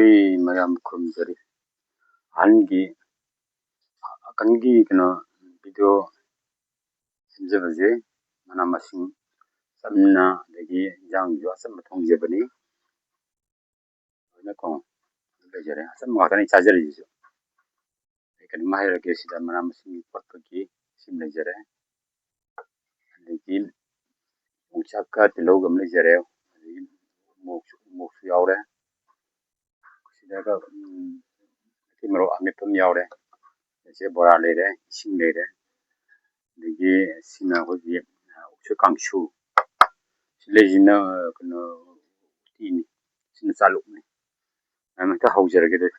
Oi mayam khumjari hangi kangi kena video simjabase mana masing samna dagi jang yo asam thong jabani na ko lejare asam ma tani chajari jo kan mahira ke sida mana masing patki sim lejare lekin muchaka tilo gam lejare moksu yaure sida ka timro amipam yaure se bora lere sing lere dagi sina ko ji uksu kangsu lejina kono tini sina saluk ni ama ta haujara gede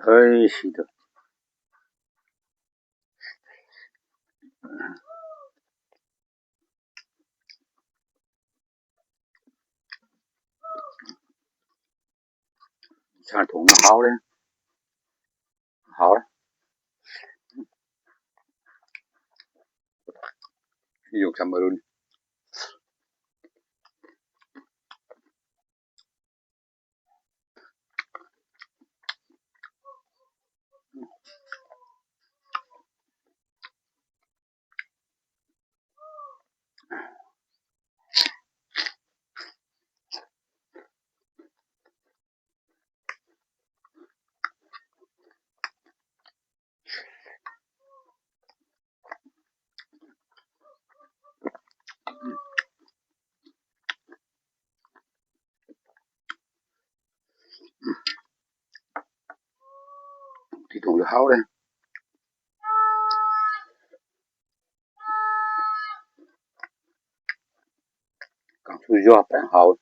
Hei sida sa thong hao đấy hao ví dụ Cameroon thì thong hao đấy càng su do phải hao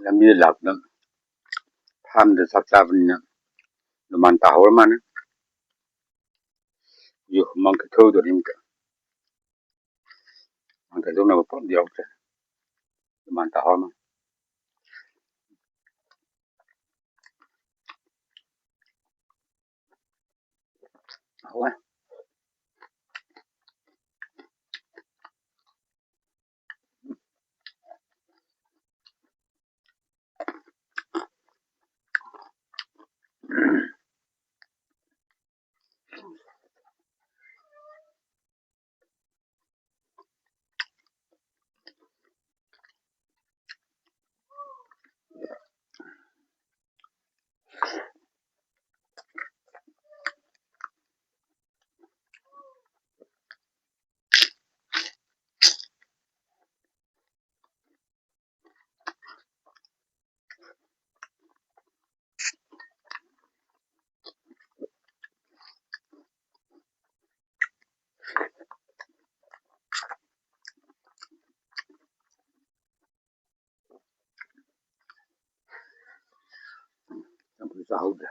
làm như lạc đó tham được sắp sắp nè nó man tàu mà nè dù mang cái thâu được đi cả mang cái lúc nào có điều chứ nó man tàu mà hao á không có sao được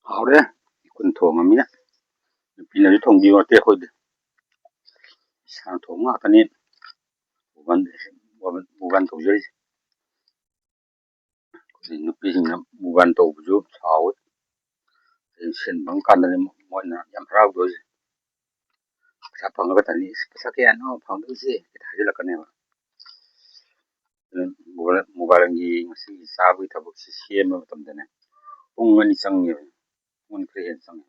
hào đấy quân thổ mà mía pin là thùng đi vào tiệc thôi sang thùng mà cái này bukan bukan thổ dưới thì nó pin là bukan thổ dưới hào thì xin bằng căn này mọi người nhắm rau rồi sao bằng cái này sao cái nó bằng cái gì cái này là cái này bukan lagi masih sabu tabuk sih mà tầm thế này ung sang nhiều ung keren sang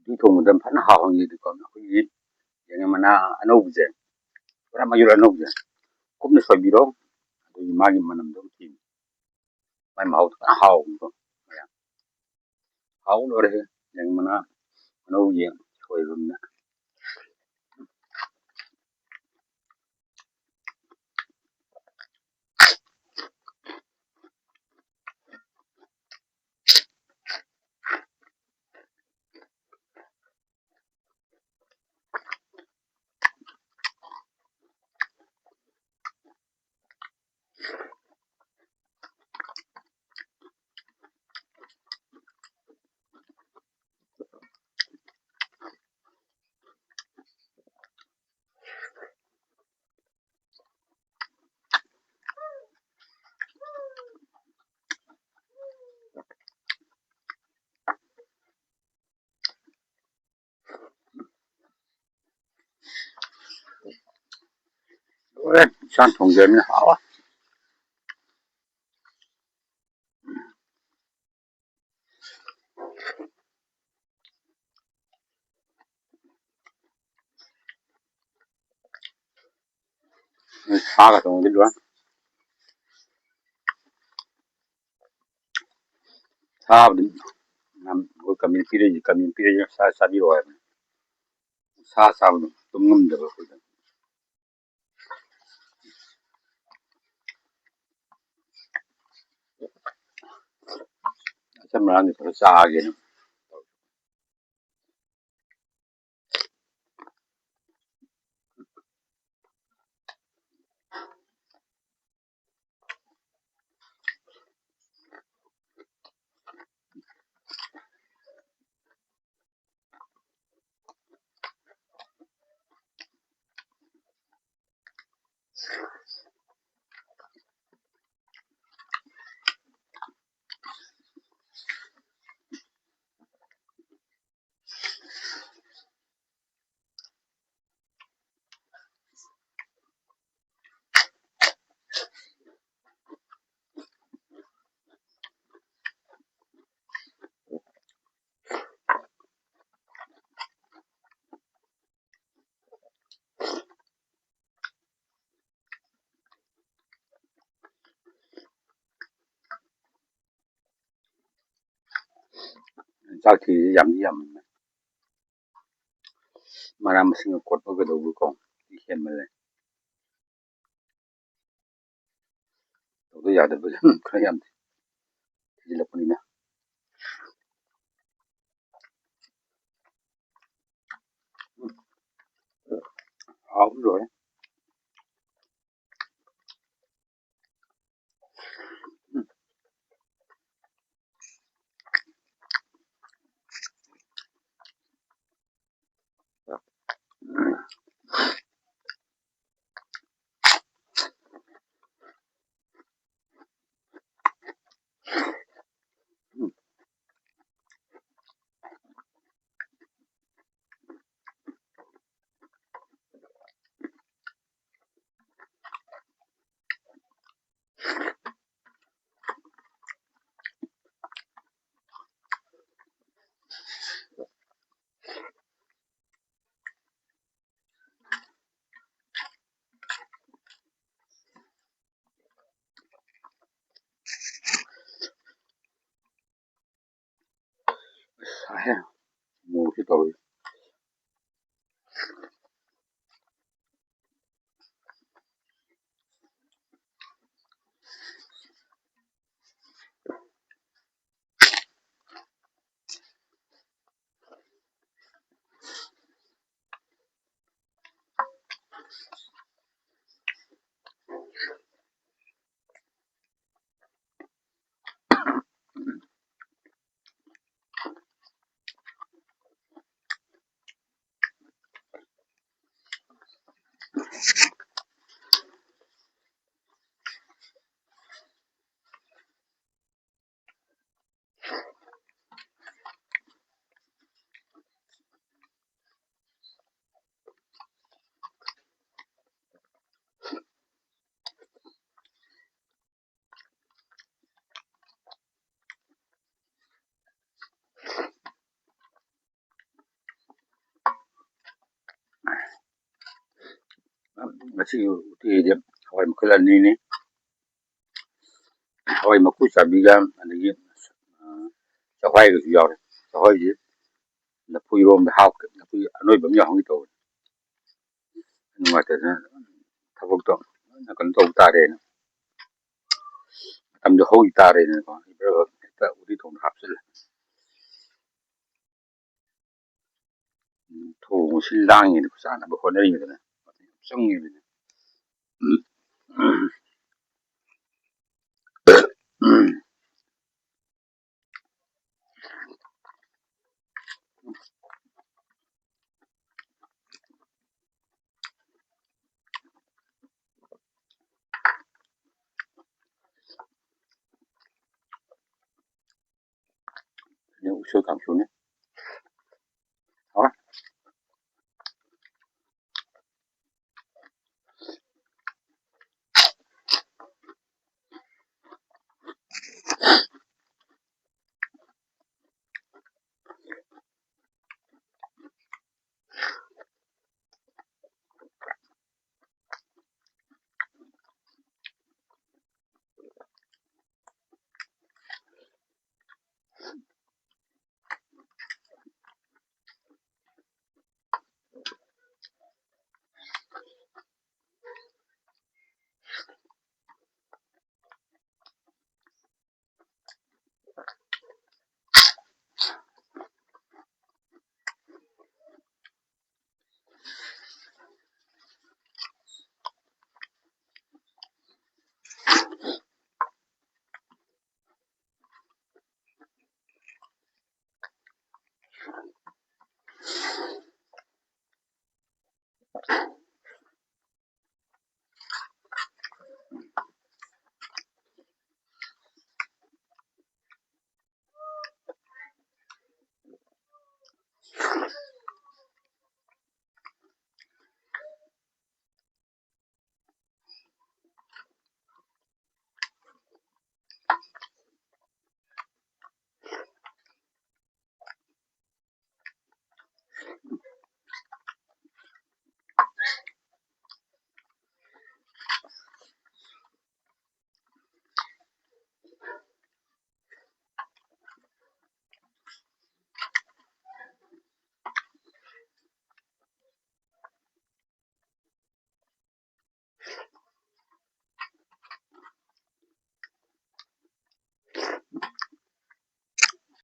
đi thùng đâm phát hào như thì còn cái gì yang mana ano buje orang maju ano buje cũng là soi biro thì magi manam dong tim mai mau hào ko hào lo re yang mana ano buje soi rumna rồi sang thùng giờ mới hào xa cả thùng đi luôn xa đi nam ko kamin pire sa sa biro xa xa tum ngum de ko chăm ran thì xa cái sau khi giảm Mara masing kot pa gado bu kong. Ihen male. Todo yada bu kayam. Tijila punina. Aw rồi. Ahem. Mu ki tawri. Masih uti dia. Hawai makala ni. Hawai maku sabiga. Adagi. Hawai ga yaw. Hawai ji. Na pui rom da hawk. Na pui anoi bam yaw hong ito. Nwa ta na. Tabuk to. Na kan to tare na. Tam jo hoi tare na ko. Ibra ta uti thong hapsil. Thu si lang ni ko sana ba ko na rin na. Song ni. Yung uso kang shune. Ha?